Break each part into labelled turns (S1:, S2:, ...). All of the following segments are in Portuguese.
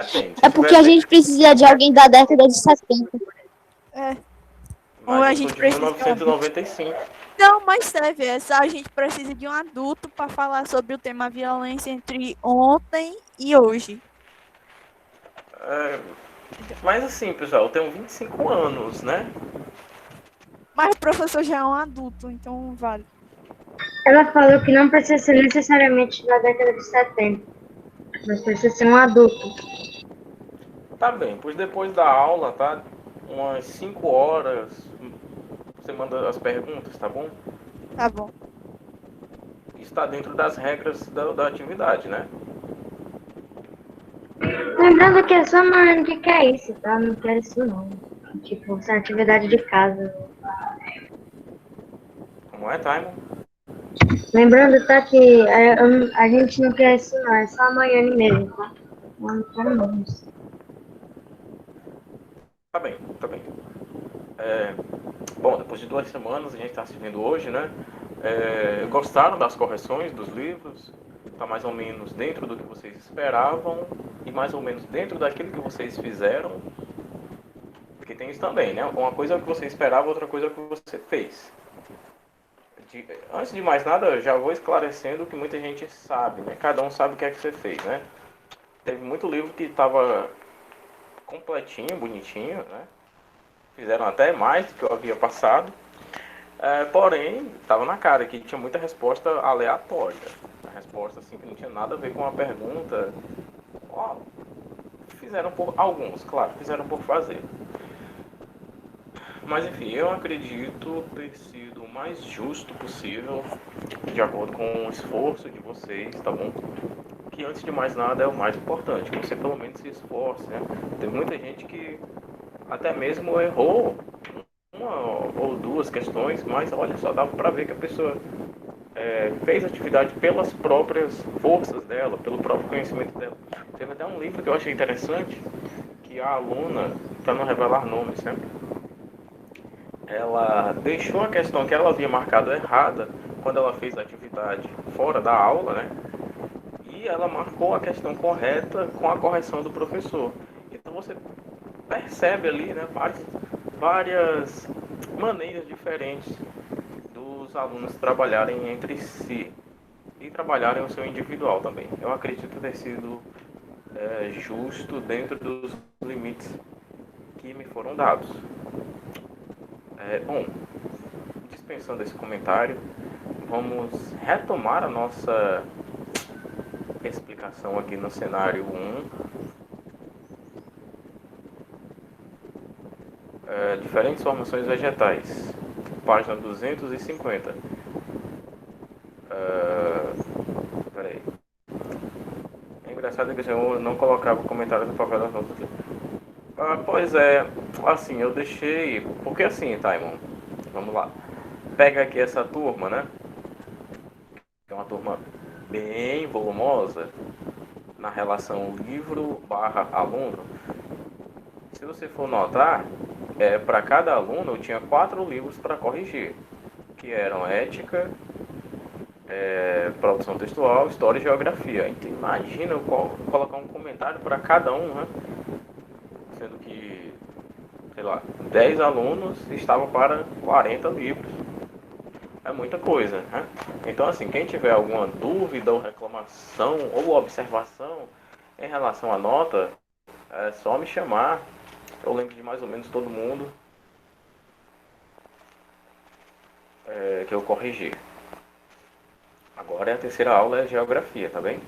S1: Depende. Se
S2: É porque
S1: tiver
S2: a gente precisa de alguém da década de 70.
S3: É, ou
S1: mas
S3: a
S1: eu sou
S3: gente
S1: de
S3: precisa de um adulto.
S1: 1995.
S3: Não, mas serve essa. A gente precisa de um adulto para falar sobre o tema violência entre ontem e hoje.
S1: É, mas assim, pessoal, eu tenho 25 anos, né?
S3: Mas o professor já é um adulto, então vale.
S4: Ela falou que não precisa ser necessariamente da década de 70, mas precisa ser um adulto.
S1: Tá bem, pois depois da aula, tá? Umas 5 horas, você manda as perguntas, tá bom?
S3: Tá bom.
S1: Está dentro das regras da atividade, né?
S4: Lembrando que é só uma que quer isso, tá? Não quero isso não. Tipo, essa atividade de casa.
S1: Como é, Timon?
S4: Lembrando, tá, que a gente não quer isso não, é só amanhã mesmo, tá? Não quero não.
S1: Tá bem, tá bem. Bom, depois de 2 semanas, a gente está se vendo hoje, né? Gostaram das correções dos livros? Está mais ou menos dentro do que vocês esperavam e mais ou menos dentro daquilo que vocês fizeram? Porque tem isso também, né? Uma coisa é o que você esperava, outra coisa é o que você fez. Antes de mais nada, eu já vou esclarecendo o que muita gente sabe, né? Cada um sabe o que é que você fez, né? Teve muito livro que estava completinho, bonitinho, né? Fizeram até mais do que eu havia passado. Porém, estava na cara que tinha muita resposta aleatória. A resposta assim que não tinha nada a ver com a pergunta. Ó, fizeram por alguns, claro, fizeram por fazer. Mas enfim, eu acredito ter sido o mais justo possível, de acordo com o esforço de vocês, tá bom? Que antes de mais nada é o mais importante, que você pelo menos se esforce, né? Tem muita gente que até mesmo errou uma ou duas questões, mas olha só, dava para ver que a pessoa fez atividade pelas próprias forças dela, pelo próprio conhecimento dela. Teve até um livro que eu achei interessante, que a aluna, para não revelar nomes, né? Ela deixou a questão que ela havia marcado errada quando ela fez a atividade fora da aula, né? E ela marcou a questão correta com a correção do professor. Então você percebe ali, né, várias maneiras diferentes dos alunos trabalharem entre si e trabalharem o seu individual também. Eu acredito ter sido justo dentro dos limites que me foram dados. Bom, dispensando esse comentário, vamos retomar a nossa explicação aqui no cenário 1. Diferentes formações vegetais, página 250. Peraí. É engraçado que eu não colocava comentários no papel das notas. Pois é, assim, eu deixei. Porque assim, Taimon, vamos lá. Pega aqui essa turma, né? Que é uma turma bem volumosa na relação livro/aluno. Se você for notar, para cada aluno eu tinha 4 livros para corrigir, que eram ética, produção textual, história e geografia. Então imagina eu colocar um comentário para cada um, né? Sendo que, sei lá, 10 alunos estavam para 40 livros. É muita coisa, né? Então assim, quem tiver alguma dúvida ou reclamação ou observação em relação à nota, é só me chamar. Eu lembro de mais ou menos todo mundo que eu corrigi. Agora a terceira aula é geografia, tá bem?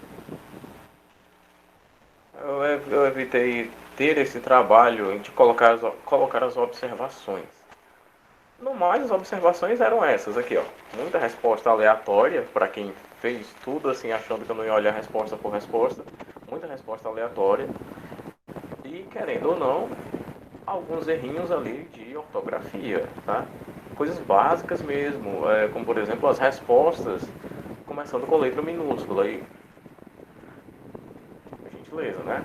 S1: Eu evitei ter esse trabalho de colocar as observações. No mais, as observações eram essas aqui, ó. Muita resposta aleatória, para quem fez tudo assim, achando que eu não ia olhar resposta por resposta. Muita resposta aleatória. E, querendo ou não, alguns errinhos ali de ortografia, tá? Coisas básicas mesmo, como por exemplo as respostas começando com letra minúscula aí. Gentileza, né?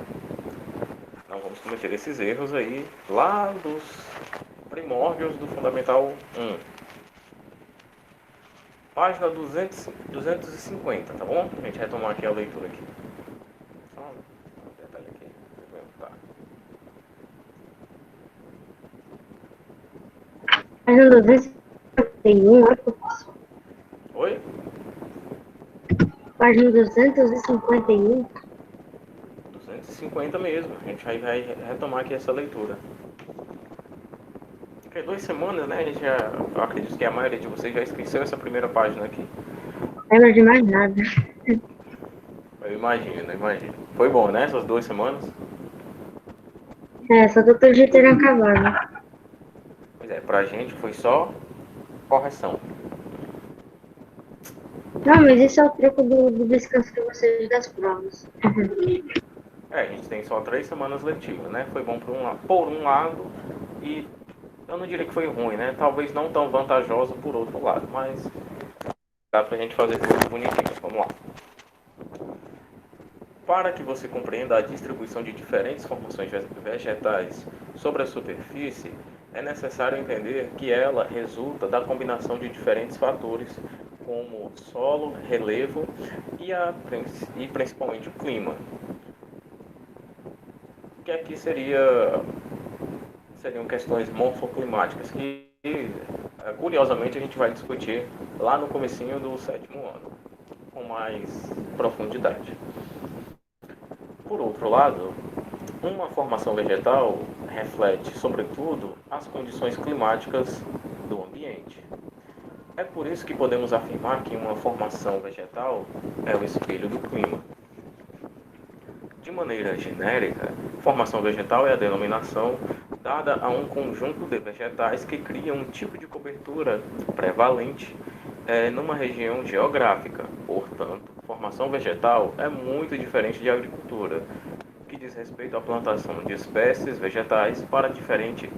S1: Não vamos cometer esses erros aí lá dos primórdios do Fundamental 1. Página 250, tá bom? A gente retomar aqui a leitura aqui. Só um detalhe aqui.
S4: Página 251, olha, professor.
S1: Oi?
S4: Página 251.
S1: 250 mesmo. A gente vai retomar aqui essa leitura. Porque 2 semanas, né? A gente já, eu acredito que a maioria de vocês já esqueceu essa primeira página aqui.
S4: Não lembro de mais nada.
S1: Eu imagino, Foi bom, né? Essas 2 semanas.
S4: Só que outro dia terem acabado.
S1: Pois é, pra gente foi só correção.
S4: Não, mas esse é o troco do descanso de vocês das provas.
S1: A gente tem só 3 semanas letivas, né? Foi bom por um lado e eu não diria que foi ruim, né? Talvez não tão vantajoso por outro lado, mas dá pra gente fazer tudo bonitinho. Vamos lá. Para que você compreenda a distribuição de diferentes formações vegetais sobre a superfície, é necessário entender que ela resulta da combinação de diferentes fatores, como solo, relevo e principalmente o clima. Que aqui seriam questões morfoclimáticas que, curiosamente, a gente vai discutir lá no comecinho do 7º ano, com mais profundidade. Por outro lado, uma formação vegetal reflete, sobretudo, as condições climáticas do ambiente. É por isso que podemos afirmar que uma formação vegetal é o espelho do clima. De maneira genérica, formação vegetal é a denominação dada a um conjunto de vegetais que criam um tipo de cobertura prevalente numa região geográfica. Portanto, formação vegetal é muito diferente de agricultura, que diz respeito à plantação de espécies vegetais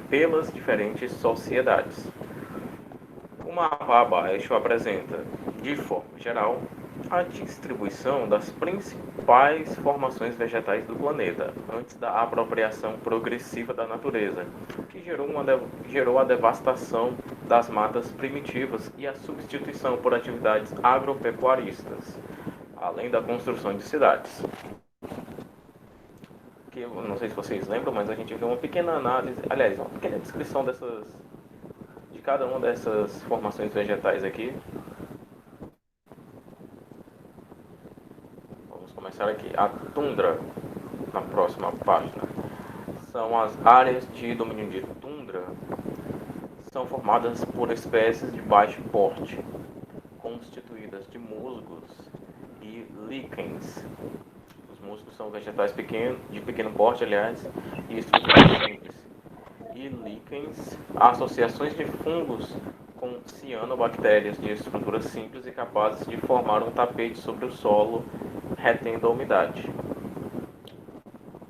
S1: pelas diferentes sociedades. O mapa abaixo apresenta, de forma geral, a distribuição das principais formações vegetais do planeta, antes da apropriação progressiva da natureza, que gerou a devastação das matas primitivas e a substituição por atividades agropecuaristas, além da construção de cidades. Que eu não sei se vocês lembram, mas a gente viu uma pequena análise, aliás, uma pequena descrição de cada uma dessas formações vegetais aqui. Vamos começar aqui. A tundra, na próxima página. São as áreas de domínio de tundra, são formadas por espécies de baixo porte, constituídas de musgos e líquens. Os musgos são vegetais de pequeno porte, aliás, e estrutura simples. E líquens, associações de fungos com cianobactérias de estrutura simples e capazes de formar um tapete sobre o solo, retendo a umidade.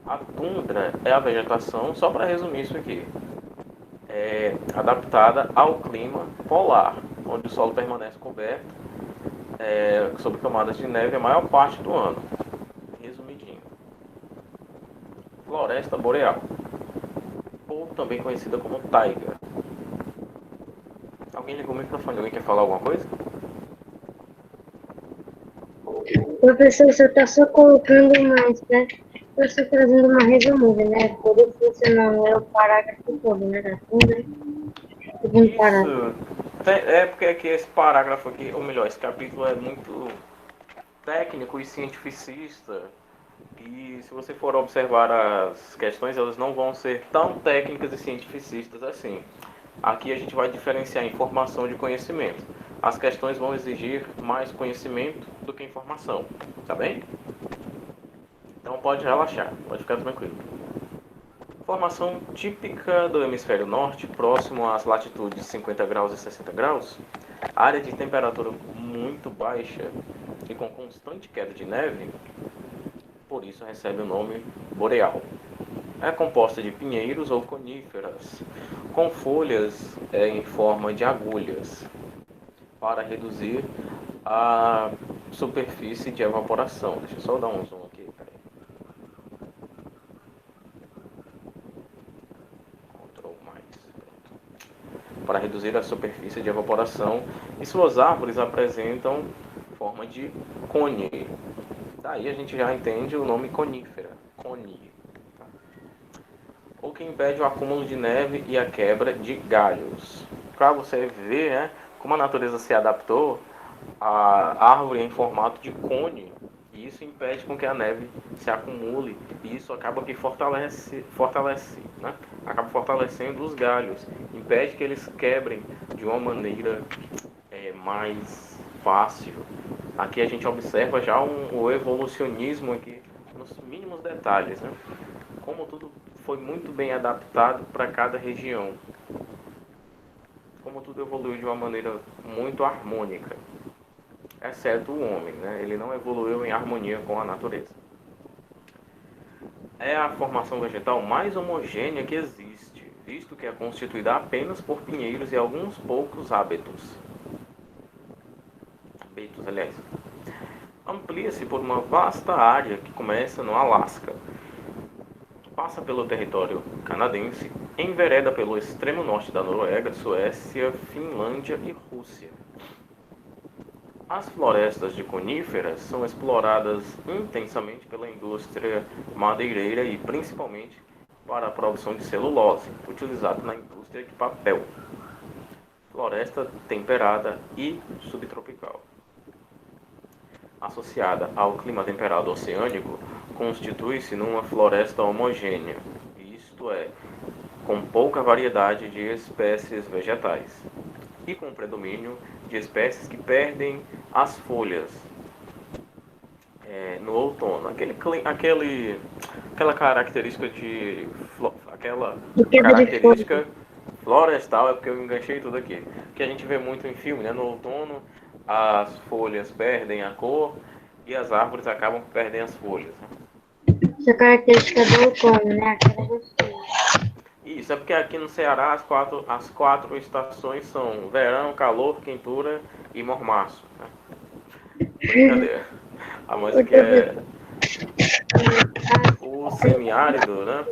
S1: A tundra é a vegetação, só para resumir isso aqui, adaptada ao clima polar, onde o solo permanece coberto sob camadas de neve a maior parte do ano. Resumidinho. Floresta boreal, ou também conhecida como taiga. Alguém ligou o microfone? Alguém quer falar alguma coisa?
S4: Professor, você está só colocando mais, né? Você está trazendo uma resumida, né? Por isso você não é o parágrafo todo, né? Da tundra.
S1: Isso. É porque aqui esse parágrafo aqui, ou melhor, esse capítulo é muito técnico e cientificista. E se você for observar as questões, elas não vão ser tão técnicas e cientificistas assim. Aqui a gente vai diferenciar informação de conhecimento. As questões vão exigir mais conhecimento do que informação, tá bem? Então pode relaxar, pode ficar tranquilo. Formação típica do hemisfério norte, próximo às latitudes 50 graus e 60 graus, área de temperatura muito baixa e com constante queda de neve, por isso recebe o nome boreal. É composta de pinheiros ou coníferas, com folhas em forma de agulhas, para reduzir a superfície de evaporação. Deixa eu só dar um zoom aqui. Ctrl mais. Para reduzir a superfície de evaporação, e suas árvores apresentam forma de cone. Daí a gente já entende o nome conífera, cone. O que impede o acúmulo de neve e a quebra de galhos. para você ver, né, como a natureza se adaptou à árvore em formato de cone. E isso impede com que a neve se acumule. E isso acaba que fortalece, né? Acaba fortalecendo os galhos. Impede que eles quebrem de uma maneira mais fácil. Aqui a gente observa já o evolucionismo aqui nos mínimos detalhes, né? Como tudo foi muito bem adaptado para cada região. Como tudo evoluiu de uma maneira muito harmônica. Exceto o homem, né? Ele não evoluiu em harmonia com a natureza. É a formação vegetal mais homogênea que existe, visto que é constituída apenas por pinheiros e alguns poucos hábitos. Aliás. Amplia-se por uma vasta área que começa no Alasca, passa pelo território canadense, envereda pelo extremo norte da Noruega, Suécia, Finlândia e Rússia. As florestas de coníferas são exploradas intensamente pela indústria madeireira e principalmente para a produção de celulose, utilizada na indústria de papel. Floresta temperada e subtropical. Associada ao clima temperado oceânico, constitui-se numa floresta homogênea, isto é, com pouca variedade de espécies vegetais, e com predomínio de espécies que perdem as folhas no outono. Aquela característica florestal, é porque eu enganchei tudo aqui, que a gente vê muito em filme, né? No outono as folhas perdem a cor e as árvores acabam perdendo as folhas.
S4: Essa característica do outono, né? Aquela gostosa.
S1: Isso é porque aqui no Ceará as quatro estações são verão, calor, quentura e mormaço. Né? Brincadeira. Mas aqui é o semiárido, né?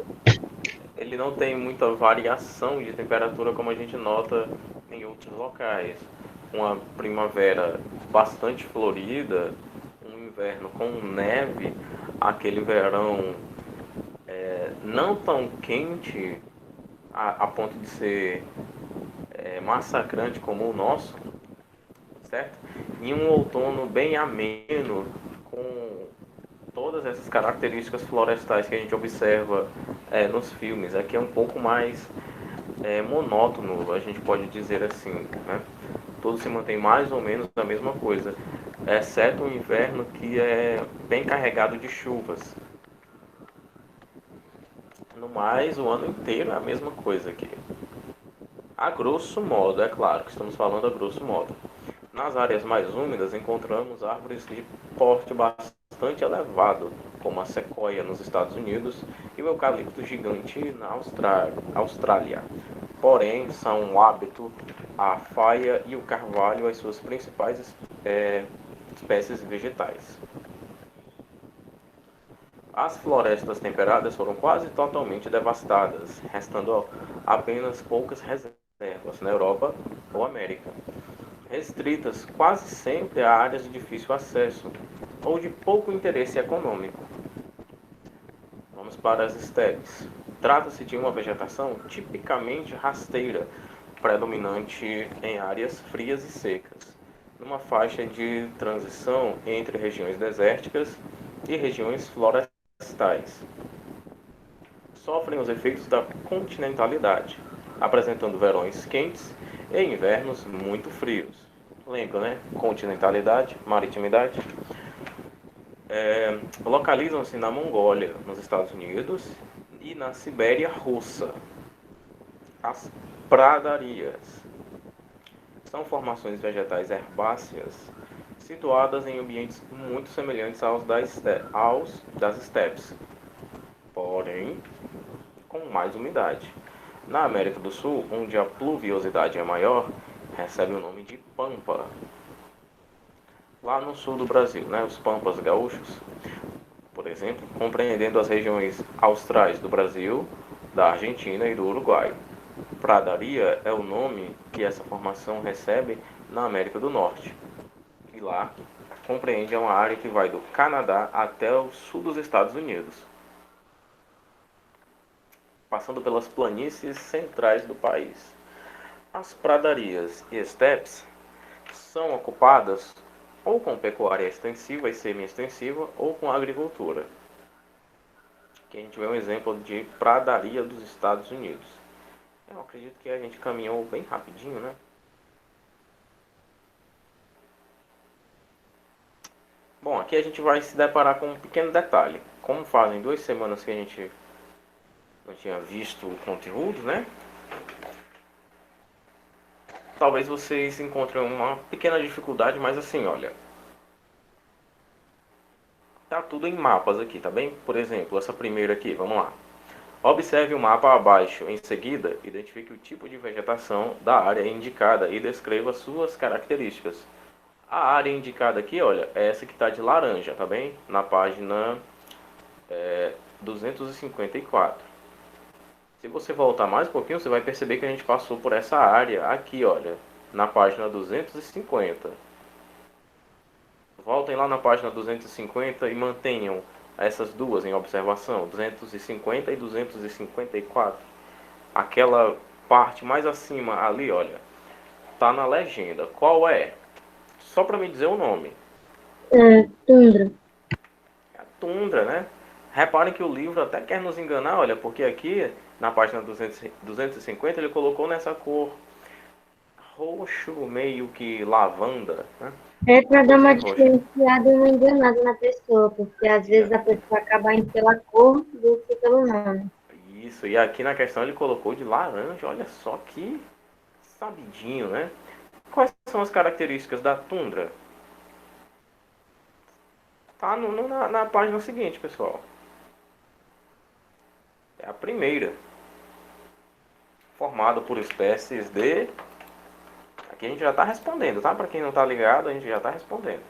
S1: Ele não tem muita variação de temperatura como a gente nota em outros locais. Uma primavera bastante florida, um inverno com neve, aquele verão não tão quente a ponto de ser massacrante como o nosso, certo? E um outono bem ameno, com todas essas características florestais que a gente observa nos filmes. Aqui é um pouco mais monótono, a gente pode dizer assim, né? Tudo se mantém mais ou menos a mesma coisa, exceto o inverno, que é bem carregado de chuvas. No mais, o ano inteiro é a mesma coisa aqui. A grosso modo, é claro que estamos falando a grosso modo. Nas áreas mais úmidas encontramos árvores de porte bastante elevado, como a sequoia nos Estados Unidos e o eucalipto gigante na Austrália. Porém, são o hábito, a faia e o carvalho as suas principais espécies vegetais. As florestas temperadas foram quase totalmente devastadas, restando apenas poucas reservas na Europa ou América, restritas quase sempre a áreas de difícil acesso ou de pouco interesse econômico. Vamos para as estepes. Trata-se de uma vegetação tipicamente rasteira, predominante em áreas frias e secas, numa faixa de transição entre regiões desérticas e regiões florestais. Sofrem os efeitos da continentalidade, apresentando verões quentes e invernos muito frios. Lembra, né? Continentalidade, maritimidade. Localizam-se na Mongólia, nos Estados Unidos, e na Sibéria russa. As pradarias são formações vegetais herbáceas situadas em ambientes muito semelhantes aos das estepes, porém com mais umidade. Na América do Sul, onde a pluviosidade é maior, recebe o nome de pampa. Lá no sul do Brasil, né, os pampas gaúchos, por exemplo, compreendendo as regiões austrais do Brasil, da Argentina e do Uruguai. Pradaria é o nome que essa formação recebe na América do Norte, e lá compreende uma área que vai do Canadá até o sul dos Estados Unidos, passando pelas planícies centrais do país. As pradarias e estepes são ocupadas ou com pecuária extensiva e semi-extensiva ou com agricultura. Aqui a gente vê um exemplo de pradaria dos Estados Unidos. Eu acredito que a gente caminhou bem rapidinho, né? Bom, aqui a gente vai se deparar com um pequeno detalhe. Como fazem 2 semanas que a gente não tinha visto o conteúdo, né? Talvez vocês encontrem uma pequena dificuldade, mas assim, olha, tá tudo em mapas aqui, tá bem? Por exemplo, essa primeira aqui, vamos lá. Observe o mapa abaixo. Em seguida, identifique o tipo de vegetação da área indicada e descreva suas características. A área indicada aqui, olha, é essa que está de laranja, tá bem? Na página 254. Se você voltar mais um pouquinho, você vai perceber que a gente passou por essa área aqui, olha, na página 250. Voltem lá na página 250 e mantenham essas duas em observação, 250 e 254. Aquela parte mais acima ali, olha, tá na legenda. Qual é? Só para me dizer o nome.
S4: Tundra.
S1: É a tundra, né? Reparem que o livro até quer nos enganar, olha, porque aqui na página 250 ele colocou nessa cor roxo, meio que lavanda, né?
S4: É para dar uma
S1: Roxo.
S4: diferenciada e uma enganada na pessoa, porque às vezes a pessoa acaba indo pela cor do que pelo nome.
S1: Isso, e aqui na questão ele colocou de laranja, olha só que sabidinho, né? Quais são as características da tundra? Tá na página seguinte, pessoal. É a primeira. Formada por espécies de... Aqui a gente já está respondendo, tá? Para quem não está ligado, a gente já está respondendo.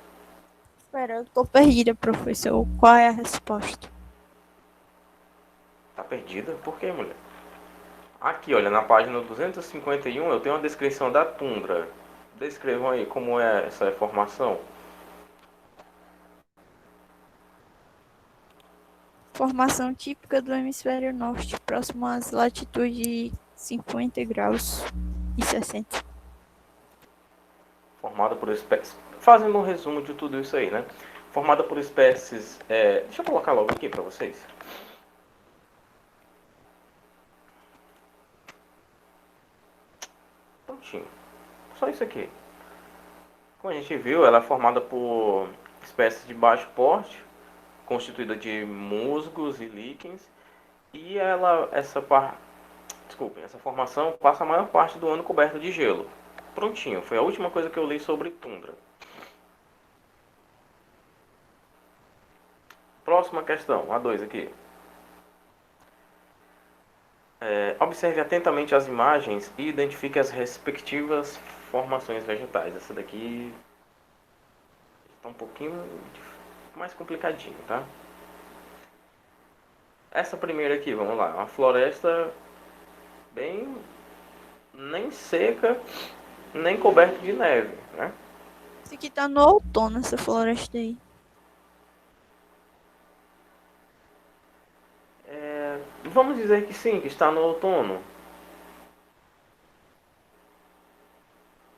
S3: Espera, eu tô perdida, professor. Qual é a resposta?
S1: Tá perdida? Por quê, mulher? Aqui, olha, na página 251 eu tenho uma descrição da tundra. Descrevam aí como é essa formação.
S3: Formação típica do hemisfério norte, próximo às latitudes 50 graus e 60.
S1: Formada por espécies... Fazendo um resumo de tudo isso aí, né? Formada por espécies... Deixa eu colocar logo aqui para vocês. Prontinho. Só isso aqui. Como a gente viu, ela é formada por espécies de baixo porte, constituída de musgos e líquens, e essa formação passa a maior parte do ano coberta de gelo. Prontinho, foi a última coisa que eu li sobre tundra. Próxima questão, a 2 aqui. Observe atentamente as imagens e identifique as respectivas formações vegetais. Essa daqui está um pouquinho mais complicadinho, tá? Essa primeira aqui, vamos lá, uma floresta bem nem seca, nem coberta de neve, né?
S3: Isso aqui tá no outono, essa floresta aí.
S1: Vamos dizer que sim, que está no outono.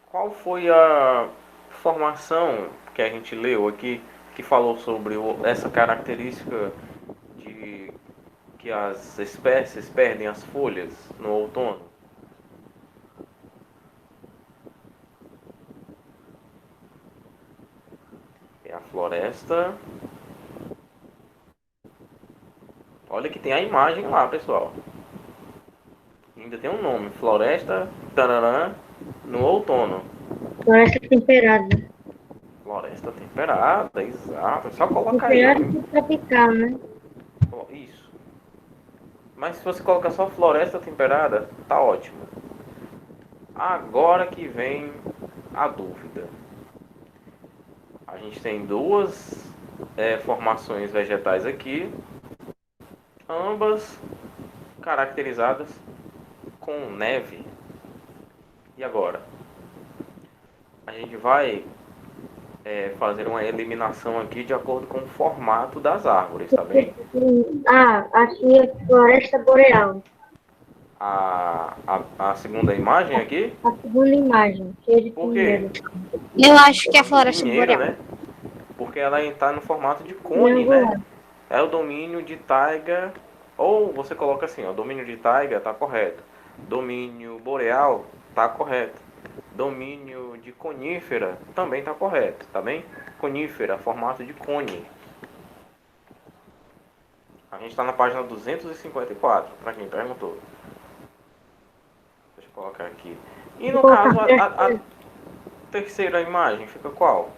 S1: Qual foi a formação que a gente leu aqui que falou sobre essa característica de que as espécies perdem as folhas no outono? É a floresta. Olha que tem a imagem lá, pessoal. Ainda tem um nome, floresta tararã, no outono.
S4: Floresta temperada.
S1: Floresta temperada, exato. É só colocar aí.
S4: Temperada e tropical, né?
S1: Isso. Mas se você colocar só floresta temperada, tá ótimo. Agora que vem a dúvida. A gente tem duas formações vegetais aqui, ambas caracterizadas com neve. E agora? A gente vai fazer uma eliminação aqui de acordo com o formato das árvores, tá bem?
S4: Aqui é floresta boreal.
S1: a segunda imagem aqui?
S4: A segunda imagem, cheia de
S1: Por quê?
S4: pinheiro.
S2: Eu acho que é a floresta
S1: Pinheiro,
S2: boreal.
S1: né? Porque ela está no formato de cone, né?
S4: Triangular.
S1: É o domínio de taiga, ou você coloca assim, ó, domínio de taiga está correto. Domínio boreal está correto. Domínio de conífera também está correto, tá bem? Conífera, formato de cone. A gente está na página 254, para quem perguntou. Deixa eu colocar aqui. E
S4: Vou
S1: no
S4: colocar
S1: caso, a
S4: terceiro.
S1: terceira imagem fica qual?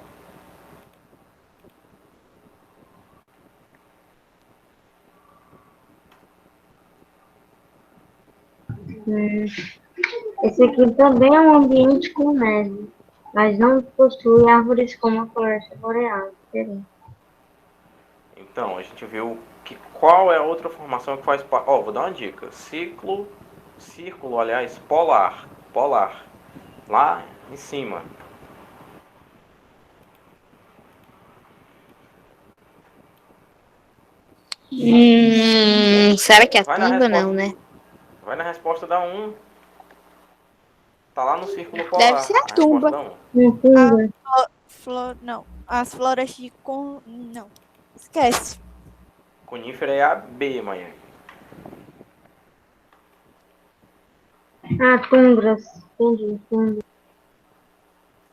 S4: Hum, Esse aqui também é um ambiente com neve, mas não possui árvores como a floresta boreal. Diferente.
S1: Então, a gente viu que qual é a outra formação que faz parte. Ó, vou dar uma dica. Círculo, aliás, polar. Lá em cima.
S2: Será que é
S1: Vai na
S2: tumba? Não,
S1: resposta,
S2: né?
S1: vai na resposta da um. Tá lá no círculo
S2: Deve
S1: polar,
S2: ser a
S1: a resposta
S2: tumba.
S1: da um.
S4: Não
S3: A
S4: pinga.
S3: não. As florestas de não. Esquece.
S1: Conífera é a B, manhã.
S4: Ah, tundras. Entendi, entendi.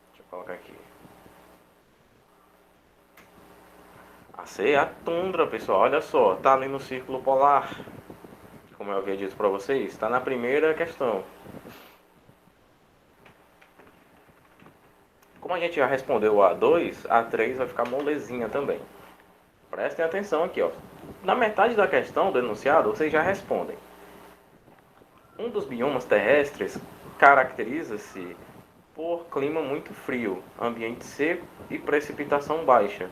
S1: Deixa eu colocar aqui. A C é a tundra, pessoal. Olha só, tá ali no círculo polar. Como eu havia dito para vocês, está na primeira questão. Como a gente já respondeu a 2, a 3 vai ficar molezinha também. Prestem atenção aqui, ó. Na metade da questão do enunciado, vocês já respondem. Um dos biomas terrestres caracteriza-se por clima muito frio, ambiente seco e precipitação baixa,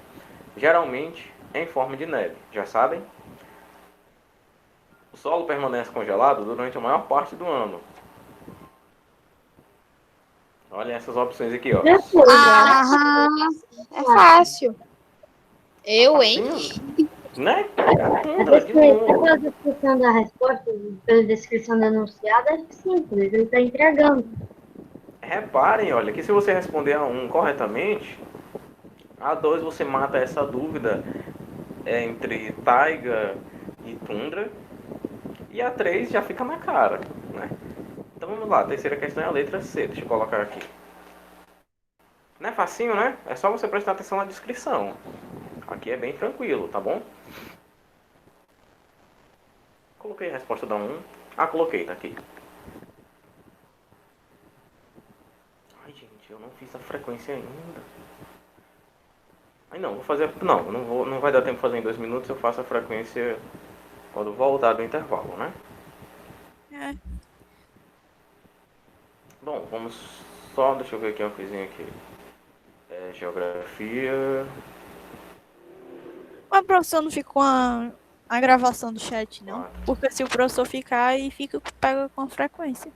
S1: geralmente em forma de neve. Já sabem? O solo permanece congelado durante a maior parte do ano. Olha essas opções aqui, ó.
S4: Já foi, já.
S2: Ah, é fácil.
S1: Tá
S2: Eu, hein?
S1: facinho, né? É a
S4: A
S1: tundra, de novo.
S4: pela descrição da resposta, pela descrição da enunciada, é simples, ele está entregando.
S1: Reparem, olha, que se você responder a 1 corretamente, a 2 você mata essa dúvida entre taiga e tundra, e a 3 já fica na cara, né? Então vamos lá, a terceira questão é a letra C, deixa eu colocar aqui. Não é facinho, né? É só você prestar atenção na descrição. Aqui é bem tranquilo, tá bom? Coloquei a resposta da 1. Ah, coloquei, tá aqui. Ai, gente, eu não fiz a frequência ainda. Ai, não, vou fazer... Não vai dar tempo de fazer em 2 minutos, eu faço a frequência quando voltar do intervalo, né?
S3: É.
S1: Bom, vamos só... Deixa eu ver aqui uma coisinha aqui. Geografia...
S3: Mas o professor não fica com a gravação do chat, não?
S1: 4.
S3: Porque se o professor ficar, aí fica, pega com frequência.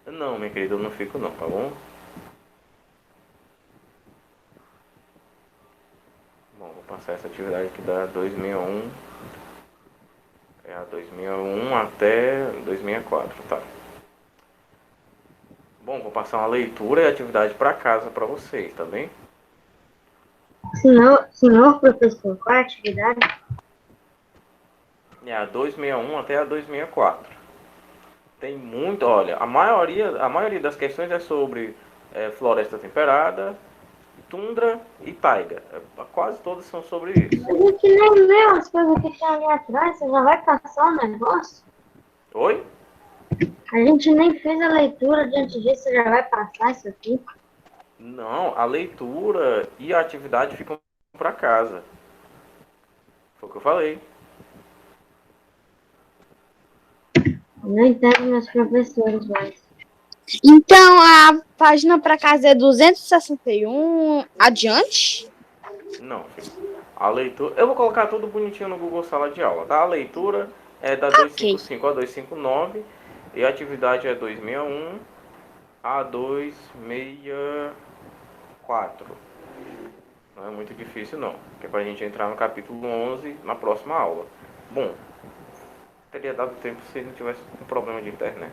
S1: Não, minha querida, eu não fico não, tá bom? Bom, vou passar essa atividade aqui da 261. É a 261 até 264, tá? Bom, vou passar uma leitura e atividade para casa para vocês, tá bem?
S4: Senhor professor, qual é a atividade?
S1: É a 261 até a 264. Tem muito, olha, a maioria das questões é sobre floresta temperada, tundra e taiga. Quase todas são sobre isso.
S4: A gente nem leu as coisas que tem ali atrás, você já vai passar o negócio?
S1: Oi?
S4: A gente nem fez a leitura diante disso, você já vai passar isso aqui?
S1: Não, a leitura e a atividade ficam para casa. Foi o que eu falei.
S4: Eu não entendo meus professores mais.
S2: Então, a página para casa é 261 adiante?
S1: Não, filho. A leitura. Eu vou colocar tudo bonitinho no Google Sala de Aula, tá? A leitura é da
S2: Ok.
S1: 255 a 259 e a atividade é 261 a 264. Não é muito difícil, não. Que é pra gente entrar no capítulo 11 na próxima aula. Bom, Teria dado tempo se não tivesse um problema de internet.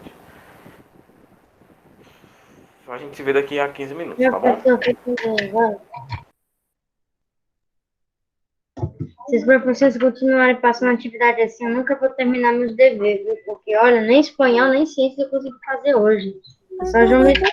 S1: A gente se vê daqui a 15 minutos,
S4: Já
S1: tá bom?
S4: passou aqui também, vai. Se os professores continuarem passando atividade assim, eu nunca vou terminar meus deveres, viu? Porque, olha, nem espanhol, nem ciência eu consigo fazer hoje. É só geometria.